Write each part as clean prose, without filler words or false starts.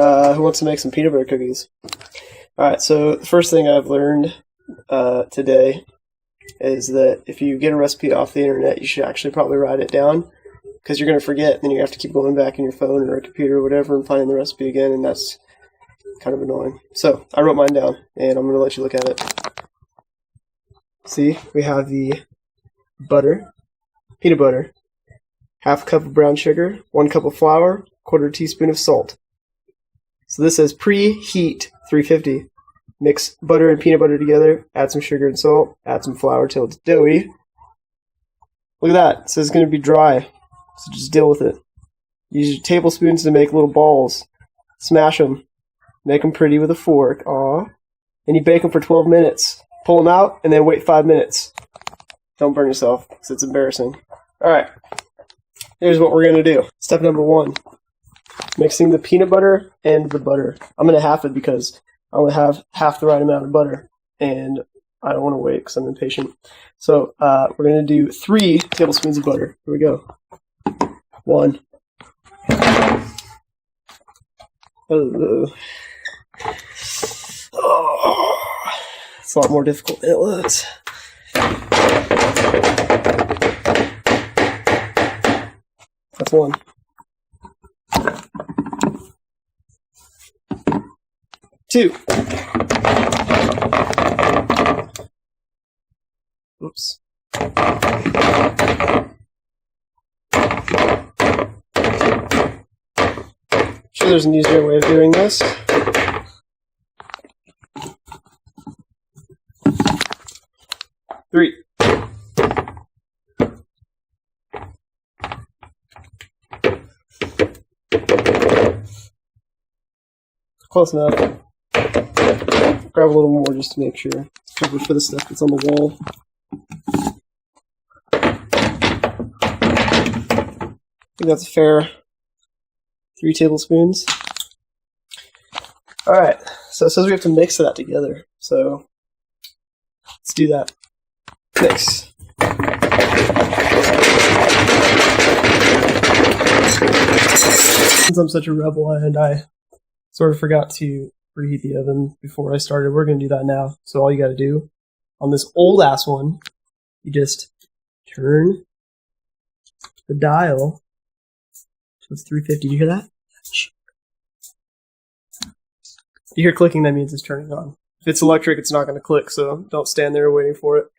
Who wants to make some peanut butter cookies? Alright, so the first thing I've learned today is that if you get a recipe off the internet, you should actually probably write it down, because you're going to forget, and then you have to keep going back in your phone or a computer or whatever and finding the recipe again, and that's kind of annoying. So I wrote mine down, and I'm going to let you look at it. See, we have the butter, peanut butter, half a cup of brown sugar, 1 cup of flour, 1/4 teaspoon of salt. So this says preheat 350. Mix butter and peanut butter together, add some sugar and salt, add some flour till it's doughy. Look at that, it says it's going to be dry, so just deal with it. Use your tablespoons to make little balls. Smash them. Make them pretty with a fork. Aww. And you bake them for 12 minutes. Pull them out, and then wait 5 minutes. Don't burn yourself, because it's embarrassing. Alright, here's what we're going to do. Step number 1. Mixing the peanut butter and the butter. I'm going to half it because I only have half the right amount of butter, and I don't want to wait because I'm impatient. So we're going to do 3 tablespoons of butter. Here we go. 1. Oh, it's a lot more difficult than it looks. That's 1. 2. Oops. Sure, there's an easier way of doing this. 3. Close enough. Grab a little more just to make sure it's covered for the stuff that's on the wall. I think that's a fair 3 tablespoons. Alright, so it says we have to mix that together. So let's do that. Mix. Since I'm such a rebel and I sort of forgot to preheat the oven before I started, we're going to do that now. So all you got to do on this old ass one, you just turn the dial. So it's 350. Do you hear that? If you hear clicking, that means it's turning on. If it's electric, it's not going to click, so don't stand there waiting for it.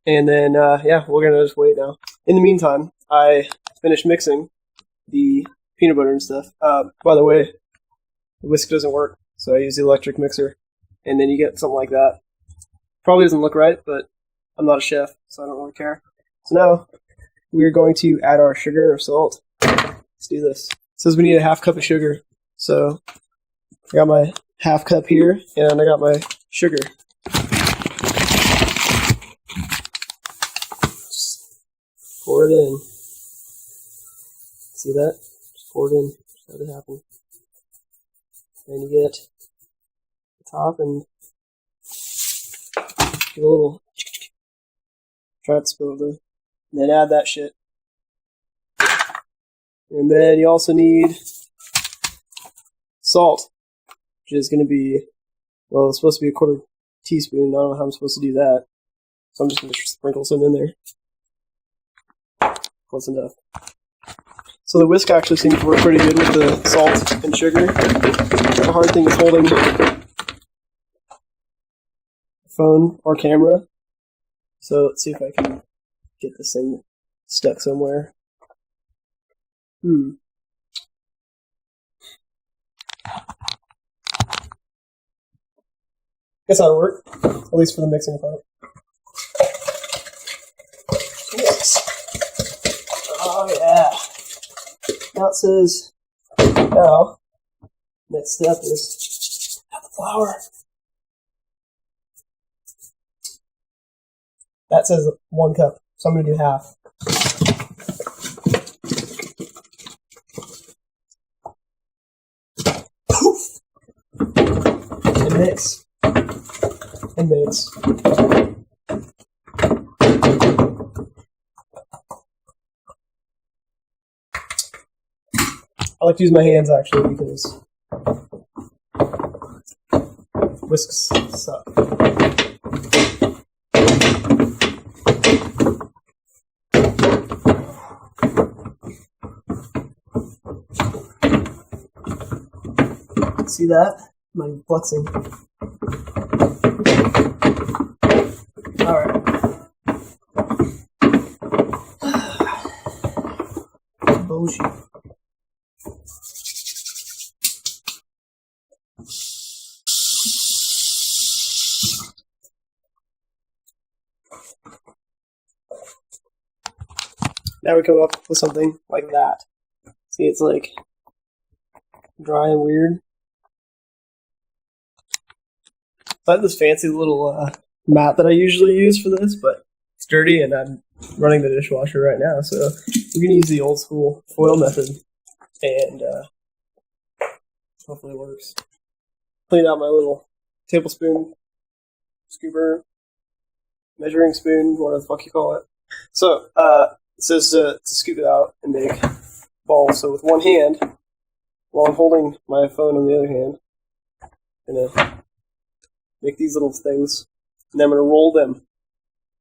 And then, yeah, we're going to just wait now. In the meantime, I finished mixing the peanut butter and stuff. By the way, the whisk doesn't work, so I use the electric mixer, and then you get something like that. Probably doesn't look right, but I'm not a chef, so I don't really care. So now, we're going to add our sugar and our salt. Let's do this. It says we need a half cup of sugar, so I got my half cup here, and I got my sugar. Just pour it in. See that? Just pour it in. Just let it happen. Then you get the top and give a little, try to spill over, and then add that shit. And then you also need salt, which is going to be, well, it's supposed to be 1/4 teaspoon. I don't know how I'm supposed to do that, so I'm just going to sprinkle some in there. Close enough. So the whisk actually seems to work pretty good with the salt and sugar. The hard thing is holding the phone or camera. So let's see if I can get this thing stuck somewhere. Guess that'll work, at least for the mixing part. Yes. Oh yeah. Now it says, now, next step is add the flour. That says 1 cup, so I'm going to do half. Poof! And mix. And mix. I like to use my hands actually because Whisks suck. See that? I'm flexing. Alright. Bullshit. Now we come up with something like that. See, it's like dry and weird. I have this fancy little mat that I usually use for this, but it's dirty and I'm running the dishwasher right now, so we're going to use the old school foil method, and hopefully it works. Clean out my little tablespoon, scooper, measuring spoon, whatever the fuck you call it. So, it says to scoop it out and make balls. So with one hand, while I'm holding my phone on the other hand, I'm going to make these little things, and then I'm going to roll them.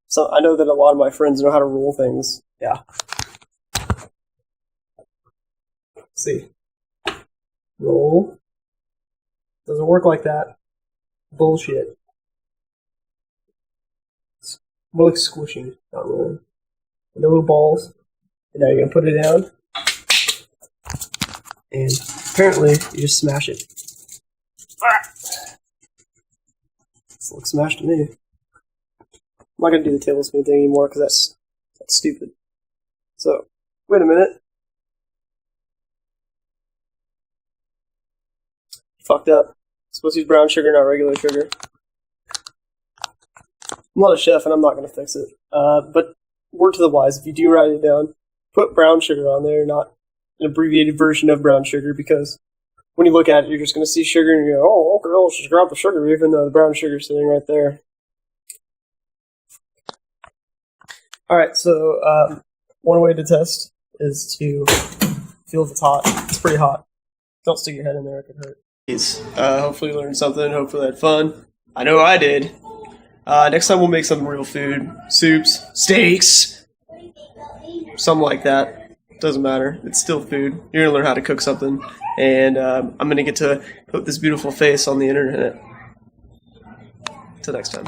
So I know that a lot of my friends know how to roll things. Yeah. Let's see. Roll. Doesn't work like that. Bullshit. It's more like squishing, not rolling. And the little balls. And now you're going to put it down. And apparently, you just smash it. This looks smashed to me. I'm not going to do the tablespoon thing anymore because that's stupid. So, wait a minute. Fucked up. I'm supposed to use brown sugar, not regular sugar. I'm not a chef and I'm not going to fix it. But word to the wise, if you do write it down, put brown sugar on there, not an abbreviated version of brown sugar, because when you look at it, you're just going to see sugar and you go, oh, okay, let's just grab the sugar, even though the brown sugar's sitting right there. Alright, so one way to test is to feel if it's hot. It's pretty hot. Don't stick your head in there, it could hurt. Hopefully you learned something, hopefully you had fun. I know I did. Next time we'll make some real food. Soups, steaks, something like that. Doesn't matter. It's still food. You're going to learn how to cook something. And I'm going to get to put this beautiful face on the internet. Until next time.